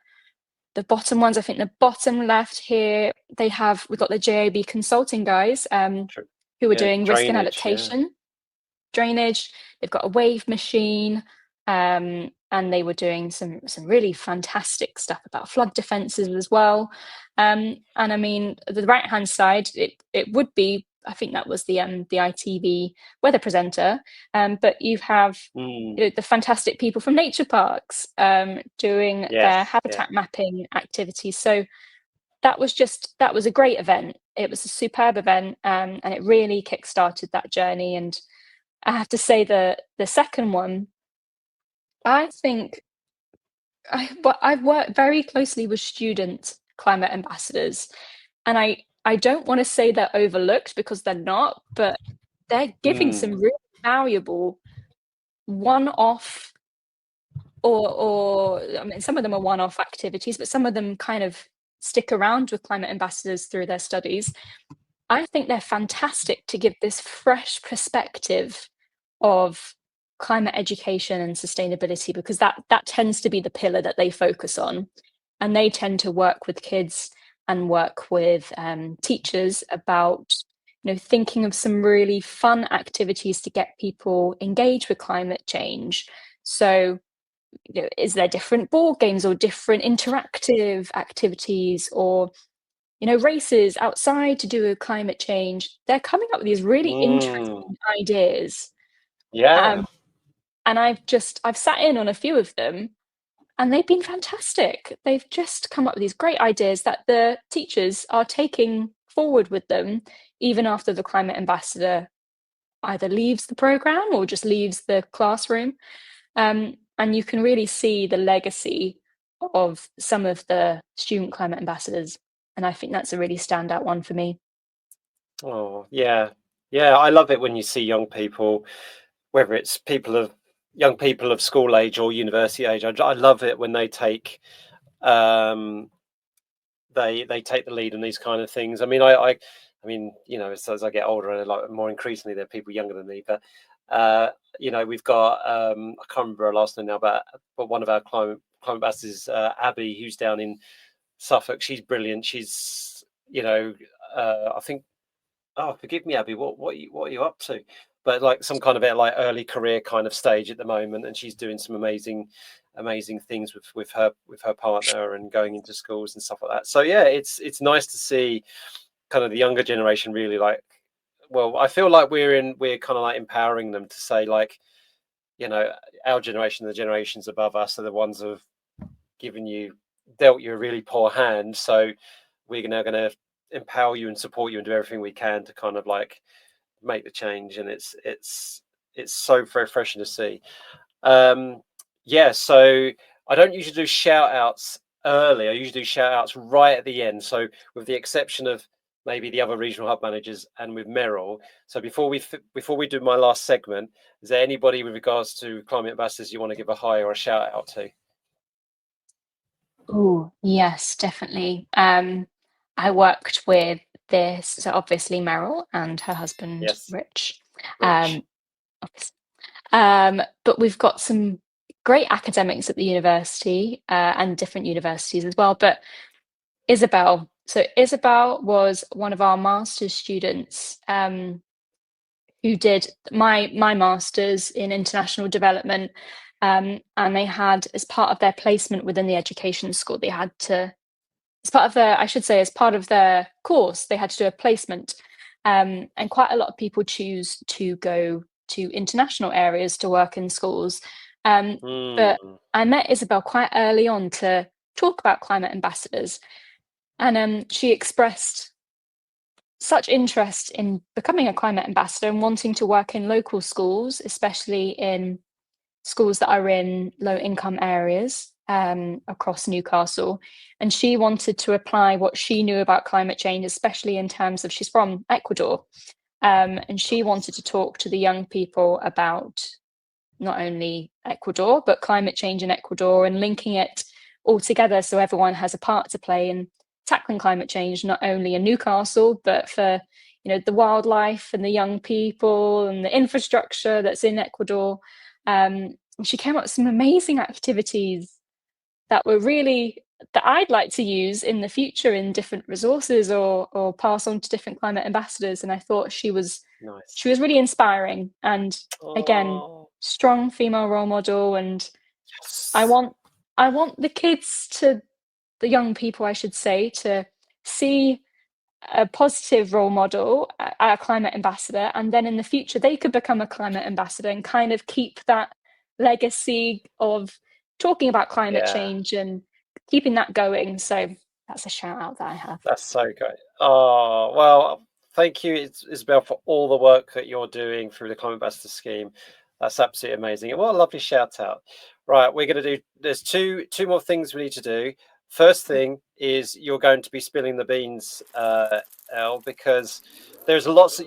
bottom ones, I think the bottom left here, we've got the JAB Consulting guys who are doing risk and adaptation, drainage. They've got a wave machine, and they were doing some really fantastic stuff about flood defences as well. And I mean, the right hand side, it would be, I think that was the ITV weather presenter, but you have the fantastic people from nature parks doing their habitat mapping activities. So that was a great event. It was a superb event, and it really kick-started that journey. And I have to say the second one, I think I've worked very closely with student climate ambassadors, and I don't want to say they're overlooked, because they're not, but they're giving some really valuable one-off or I mean, some of them are one-off activities, but some of them kind of stick around with climate ambassadors through their studies. I think they're fantastic to give this fresh perspective of climate education and sustainability, because that tends to be the pillar that they focus on. And they tend to work with kids and work with teachers about thinking of some really fun activities to get people engaged with climate change. So is there different board games or different interactive activities, or races outside to do with climate change? They're coming up with these really interesting ideas. And I've sat in on a few of them, and they've been fantastic. They've just come up with these great ideas that the teachers are taking forward with them, even after the climate ambassador either leaves the program or just leaves the classroom. And you can really see the legacy of some of the student climate ambassadors. And I think that's a really standout one for me. Oh, yeah. Yeah, I love it when you see young people, whether it's young people of school age or university age. I love it when they take they take the lead in these kind of things. I mean, I mean, as I get older, like more increasingly, there are people younger than me. But we've got I can't remember her last name now, but one of our climate ambassadors, Abby, who's down in Suffolk. She's brilliant. She's I think, oh, forgive me, Abby, what are you up to? But like some kind of like early career kind of stage at the moment, and she's doing some amazing things with her partner and going into schools and stuff like that. So yeah, it's nice to see kind of the younger generation really like. Well, I feel like we're kind of like empowering them to say, like, our generation, the generations above us, are the ones who have dealt you a really poor hand. So we're now going to empower you and support you and do everything we can to kind of like make the change. And it's so very refreshing to see. Yeah, so I don't usually do shout outs early. I usually do shout outs right at the end. So with the exception of maybe the other regional hub managers and with Meryl. So before we do my last segment, is there anybody with regards to climate ambassadors you want to give a hi or a shout out to? Oh, yes, definitely. I worked with this, so obviously Meryl and her husband, Yes. Rich. Rich. But we've got some great academics at the university and different universities as well. But Isabel. So Isabel was one of our master's students who did my master's in international development. And they had, as part of their placement within the education school, they had to, as part of their, I should say, as part of their course, they had to do a placement. And quite a lot of people choose to go to international areas to work in schools. But I met Isabel quite early on to talk about climate ambassadors. And she expressed such interest in becoming a climate ambassador and wanting to work in local schools, especially in schools that are in low-income areas across Newcastle. And she wanted to apply what she knew about climate change, especially in terms of, she's from Ecuador, and she wanted to talk to the young people about not only Ecuador, but climate change in Ecuador and linking it all together so everyone has a part to play in tackling climate change, not only in Newcastle, but for the wildlife and the young people and the infrastructure that's in Ecuador. She came up with some amazing activities that I'd like to use in the future in different resources or pass on to different climate ambassadors. And I thought she was really inspiring, and again, strong female role model. And yes. I want the kids the young people, I should say, to see a positive role model, a climate ambassador, and then in the future they could become a climate ambassador and kind of keep that legacy of talking about climate change and keeping that going. So that's a shout out that I have. That's so great. Oh, well, thank you, Isabel, for all the work that you're doing through the Climate Ambassador scheme. That's absolutely amazing. And what a lovely shout out. Right, we're going to do, there's two more things we need to do. First thing is you're going to be spilling the beans, Elle, because there's lots of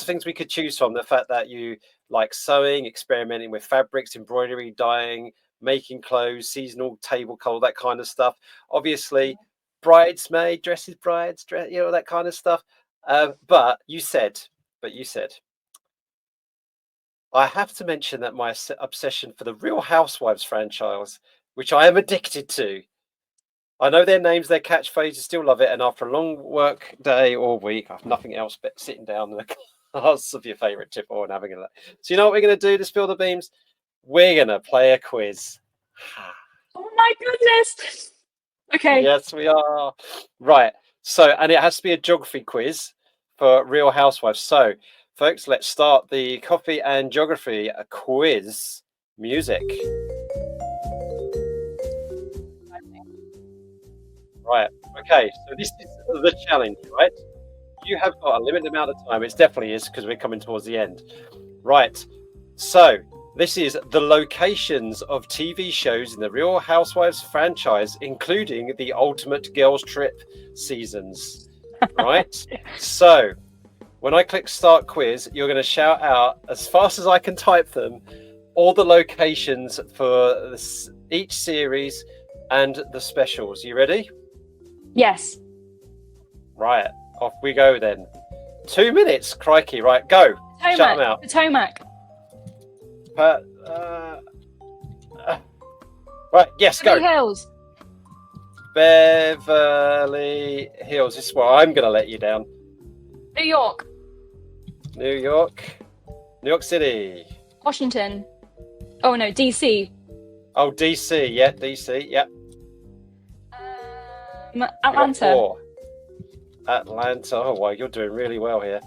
things we could choose from. The fact that you like sewing, experimenting with fabrics, embroidery, dyeing, making clothes, seasonal table color, that kind of stuff. Obviously, bridesmaid dresses, that kind of stuff. But you said, I have to mention that my obsession for the Real Housewives franchise, which I am addicted to. I know their names, their catchphrases, still love it. And after a long work day or week, I have nothing else but sitting down in a glass of your favourite tipple and having a look. So you know what we're going to do to spill the beans? We're going to play a quiz. Oh my goodness. Okay. Yes, we are. Right. So, and it has to be a geography quiz for Real Housewives. So, folks, let's start the coffee and geography quiz music. Right. Okay. So this is the challenge, right? You have got a limited amount of time. It definitely is because we're coming towards the end. Right. So this is the locations of TV shows in the Real Housewives franchise, including the Ultimate Girls Trip seasons. Right. So when I click start quiz, you're going to shout out as fast as I can type them, all the locations for each series and the specials. You ready? Yes. Right, off we go then. 2 minutes, crikey. Right, go. Potomac. Shut them out. Potomac. Right, yes, go. Beverly Hills. Beverly Hills. This is where I'm going to let you down. New York. New York. New York City. Washington. Oh no, DC. Oh, DC. Yeah, DC. Yeah. Atlanta. Atlanta. Oh, wow, you're doing really well here.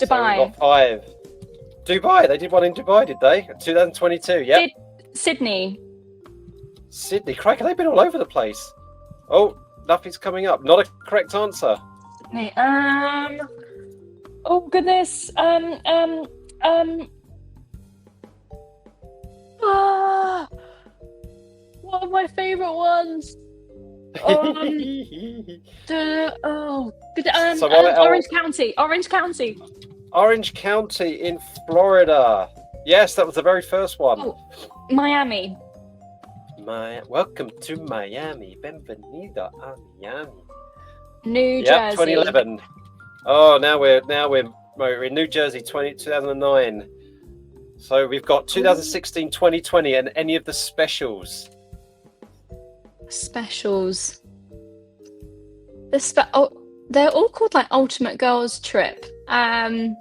Dubai. So we've got 5. Dubai. They did one in Dubai, did they? 2022. Yeah. Sydney. Crikey, they've been all over the place. Oh, nothing's coming up. Not a correct answer. Oh goodness. One of my favourite ones. Orange County. Orange County. Orange County in Florida. Yes, that was the very first one. Oh, Miami. Welcome to Miami. Bienvenido a Miami. New Jersey. 2011. Oh, now we're in New Jersey, 2009. So we've got 2016, 2020, and any of the specials. Specials. They're all called like Ultimate Girls Trip. So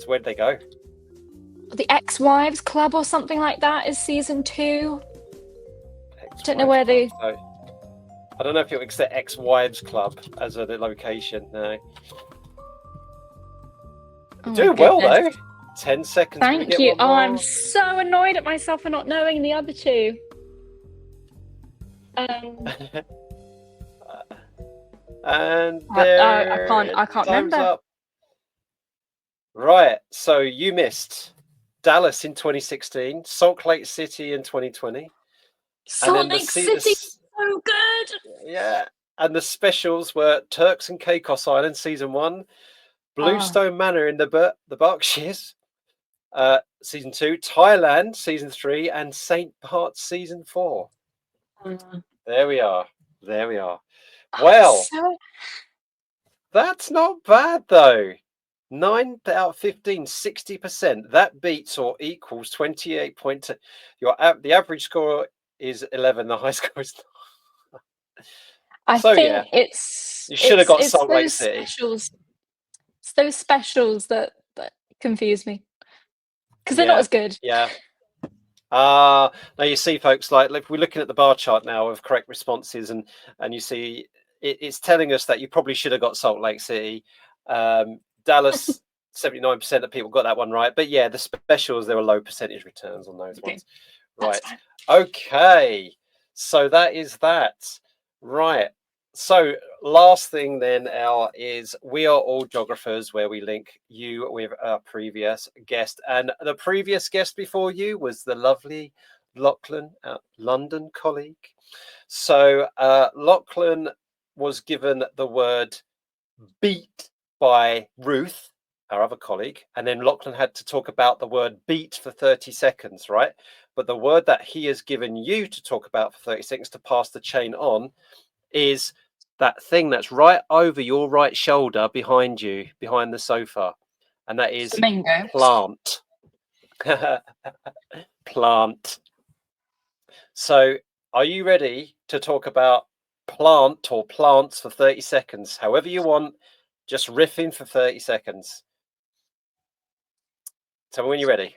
where'd they go? The Ex-Wives Club or something like that is season 2. I don't know where they. I don't know if it's the Ex-Wives Club as a location. No. Doing well though. 10 seconds. Thank you. Oh, I'm so annoyed at myself for not knowing the other two. And I can't remember. Up. Right, so you missed Dallas in 2016, Salt Lake City in 2020. Salt Lake City, so good. Yeah, and the specials were Turks and Caicos Island season 1, Bluestone Manor in the Berkshires season 2, Thailand season 3, and St. Bart's season 4. There we are. Well, that's not bad though. 9 out of 15, 60%. That beats or equals 28 points. The average score is 11. The high score is 9. I think you should have got Salt Lake City. It's those specials that confuse me because they're not as good. Yeah. Now you see, folks, like if we're looking at the bar chart now of correct responses, and you see it's telling us that you probably should have got Salt Lake City. Dallas, 79% of people got that one right, but yeah, the specials, there were low percentage returns on those ones. Right. Okay. So that is that. Right. So last thing then, Elle, is We Are All Geographers, where we link you with our previous guest. And the previous guest before you was the lovely Lachlan, our London colleague. So Lachlan was given the word beat by Ruth, our other colleague. And then Lachlan had to talk about the word beat for 30 seconds, right? But the word that he has given you to talk about for 30 seconds to pass the chain on is that thing that's right over your right shoulder behind you, behind the sofa. And that is Flamingo. Plant. Plant. So are you ready to talk about plant or plants for 30 seconds? However you want, just riffing for 30 seconds. Tell me when you're ready.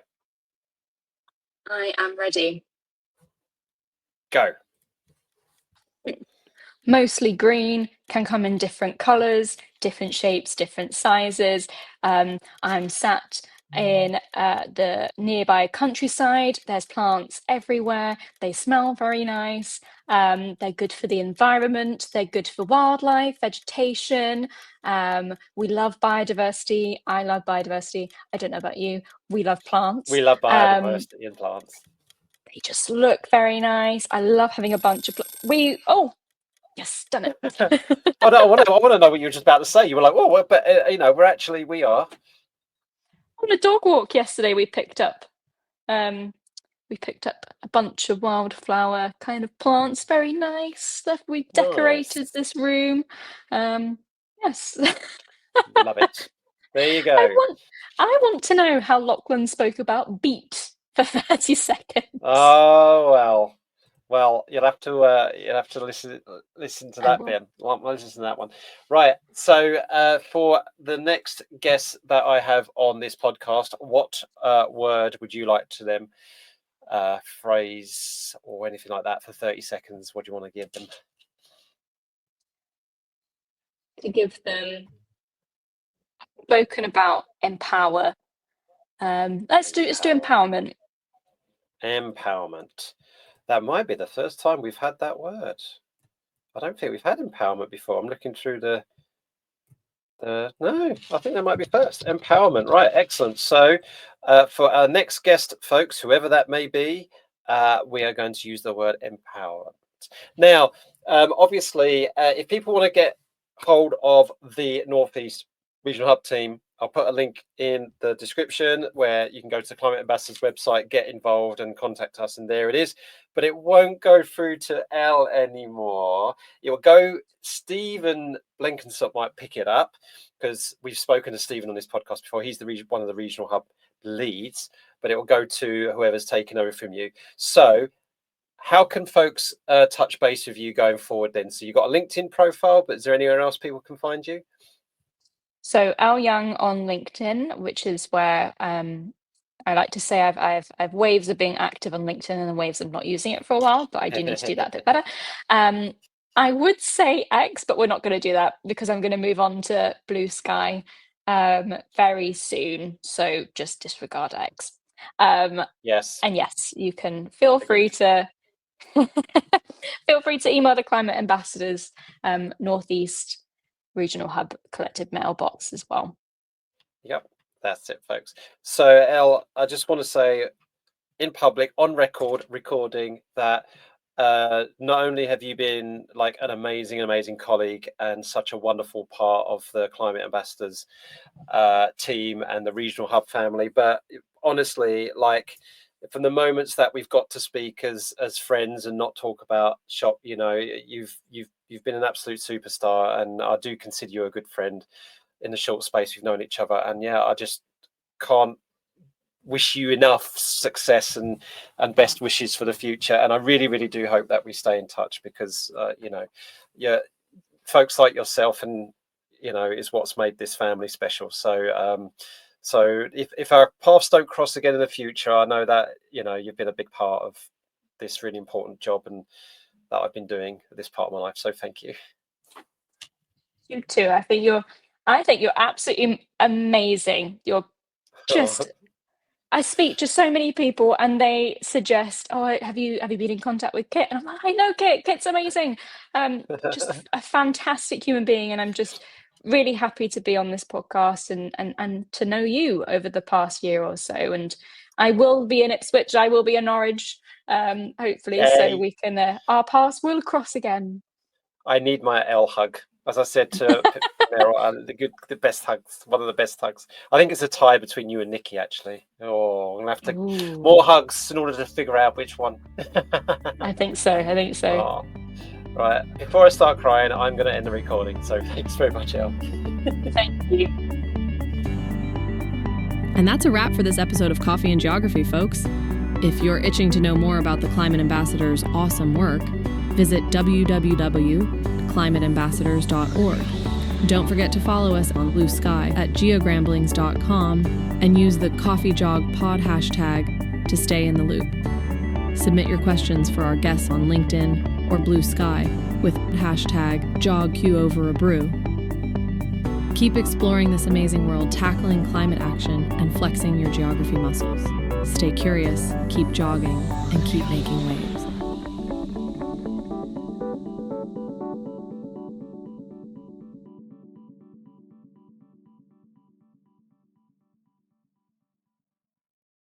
I am ready. Go. Mostly green, can come in different colours, different shapes, different sizes. I'm sat in the nearby countryside. There's plants everywhere. They smell very nice. They're good for the environment. They're good for wildlife, vegetation. We love biodiversity. I love biodiversity. I don't know about you. We love plants. We love biodiversity and plants. They just look very nice. I love having a bunch of yes, done it. I want to know what you were just about to say. You were like, "Oh, but we are." On a dog walk yesterday, we picked up a bunch of wildflower kind of plants. Very nice stuff. We decorated this room. Yes. Love it. There you go. I want to know how Lachlan spoke about beat for 30 seconds. Oh well. Well, you'll have to listen to that bit. Listen to that one. Right. So for the next guest that I have on this podcast, what word would you like to them phrase or anything like that for 30 seconds? What do you want to give them? To give them spoken about empower. Let's do empowerment. Empowerment. That might be the first time we've had that word. I don't think we've had empowerment before. I'm looking through the No, I think that might be first. Empowerment, right? Excellent. So, for our next guest, folks, whoever that may be, we are going to use the word empowerment. Now, obviously, if people want to get hold of the Northeast Regional Hub team, I'll put a link in the description where you can go to the Climate Ambassadors website, get involved and contact us, and there it is. But it won't go through to Elle anymore. It will go, Stephen Blenkinsop might pick it up, because we've spoken to Stephen on this podcast before. He's one of the Regional Hub leads, but it will go to whoever's taken over from you. So how can folks touch base with you going forward then? So you've got a LinkedIn profile, but is there anywhere else people can find you? So Elle Young on LinkedIn, which is where I like to say I've waves of being active on LinkedIn and then waves of not using it for a while, but I do need to do that a bit better. I would say X, but we're not going to do that because I'm going to move on to Blue Sky very soon. So just disregard X. Yes. And yes, you can feel free to email the Climate Ambassadors Northeast Regional Hub collective mailbox as well. Yep, that's it, folks. So Elle, I just want to say in public, on record, recording that not only have you been like an amazing colleague and such a wonderful part of the Climate Ambassadors team and the Regional Hub family, but honestly, like from the moments that we've got to speak as friends and not talk about shop, you know, you've been an absolute superstar, and I do consider you a good friend in the short space we've known each other. And yeah, I just can't wish you enough success and best wishes for the future. And I really do hope that we stay in touch, because you know, yeah, folks like yourself and you know is what's made this family special. So so if our paths don't cross again in the future, I know that you know you've been a big part of this really important job and that I've been doing at this part of my life. So thank you. You too. I think you're absolutely amazing. You're just I speak to so many people and they suggest, oh, have you been in contact with Kit? And I'm like, I know Kit. Kit's amazing. Just a fantastic human being. And I'm just really happy to be on this podcast and to know you over the past year or so. And I will be in Ipswich. I will be in Norwich, hopefully. Yay. So we can, our paths will cross again. I need my Elle hug. As I said to Meryl, the best hugs, one of the best hugs. I think it's a tie between you and Nikki, actually. Oh, I'm going to have to more hugs in order to figure out which one. I think so. Oh. Right. Before I start crying, I'm going to end the recording. So thanks very much, Elle. Thank you. And that's a wrap for this episode of Coffee and Geography, folks. If you're itching to know more about the Climate Ambassadors' awesome work, visit www.climateambassadors.org. Don't forget to follow us on Blue Sky at geogramblings.com and use the CoffeeJogPod hashtag to stay in the loop. Submit your questions for our guests on LinkedIn or Blue Sky with hashtag JogQ over a brew. Keep exploring this amazing world, tackling climate action and flexing your geography muscles. Stay curious, keep jogging, and keep making waves.